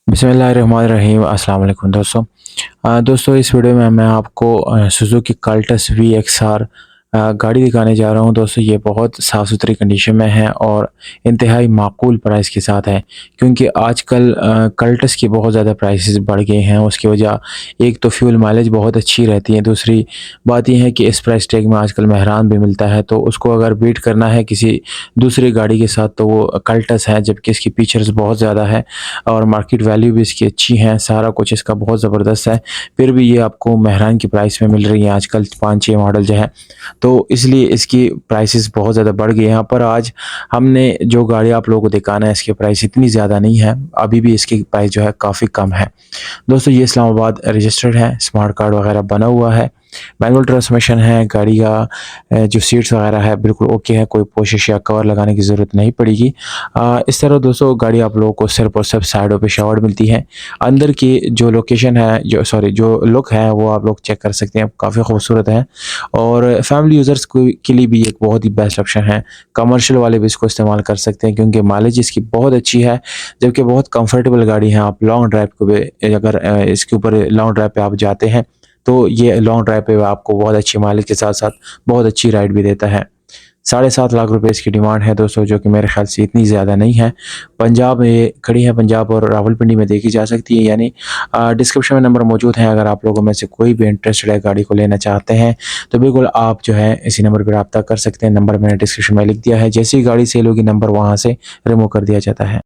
बिस्मिल्लाहिर्रहमानिर्रहीम अस्सलाम वालेकुम दोस्तों। दोस्तों इस वीडियो में मैं आपको सुज़ुकी काल्टस वीएक्सआर गाड़ी दिखाने जा रहा हूँ। दोस्तों ये बहुत साफ़-सुथरी कंडीशन में है और इंतहाई माकूल प्राइस के साथ है, क्योंकि आजकल काल्टस की बहुत ज़्यादा प्राइसेस बढ़ गए हैं। उसकी वजह एक तो फ्यूल माइलेज बहुत अच्छी रहती है, दूसरी बात ये है कि इस प्राइस टैग में आजकल मेहरान भी मिलता है, तो उसको अगर बीट करना है किसी दूसरी गाड़ी के साथ तो वो काल्टस है, जबकि इसकी फीचर्स बहुत ज़्यादा है और मार्केट वैल्यू भी इसकी अच्छी है, सारा कुछ इसका बहुत ज़बरदस्त है। फिर भी ये आपको मेहरान की प्राइस में मिल रही है आजकल 5-6 मॉडल जो है, तो इसलिए इसकी प्राइसेस बहुत ज़्यादा बढ़ गई हैं। यहाँ पर आज हमने जो गाड़ी आप लोगों को दिखाना है इसकी प्राइस इतनी ज़्यादा नहीं है, अभी भी इसकी प्राइस जो है काफ़ी कम है। दोस्तों ये इस्लामाबाद रजिस्टर्ड है, स्मार्ट कार्ड वगैरह बना हुआ है, मैनुअल ट्रांसमिशन है, गाड़ी का जो सीट्स वगैरह है बिल्कुल ओके है, कोई पोशिश या कवर लगाने की ज़रूरत नहीं पड़ेगी। इस तरह दोस्तों गाड़ी आप लोगों को सिर्फ़ और सिर्फ साइडों पे शावर्ड मिलती है। अंदर की जो लोकेशन है जो लुक है वो आप लोग चेक कर सकते हैं, काफ़ी खूबसूरत है और फैमिली यूज़र्स को के लिए भी एक बहुत ही बेस्ट ऑप्शन है। कमर्शियल वाले भी इसको इस्तेमाल कर सकते हैं क्योंकि माइलेज इसकी बहुत अच्छी है, जबकि बहुत कंफर्टेबल गाड़ी है। आप लॉन्ग ड्राइव को भी अगर इसके ऊपर लॉन्ग ड्राइव पे आप जाते हैं, तो ये लॉन्ग ड्राइव पे आपको बहुत अच्छी माइलेज के साथ-साथ बहुत अच्छी राइड भी देता है। 7.5 लाख रुपए इसकी डिमांड है दोस्तों, जो कि मेरे ख़्याल से इतनी ज़्यादा नहीं है। पंजाब में ये खड़ी है, पंजाब और रावलपिंडी में देखी जा सकती है, यानी डिस्क्रिप्शन में नंबर मौजूद है। अगर आप लोगों में से कोई भी इंटरेस्टेड है गाड़ी को लेना चाहते हैं, तो बिल्कुल आप जो है इसी नंबर पे राब्ता कर सकते हैं। नंबर मैंने डिस्क्रिप्शन में लिख दिया है। जैसे ही गाड़ी सेल होगी नंबर वहाँ से रिमूव कर दिया जाता है।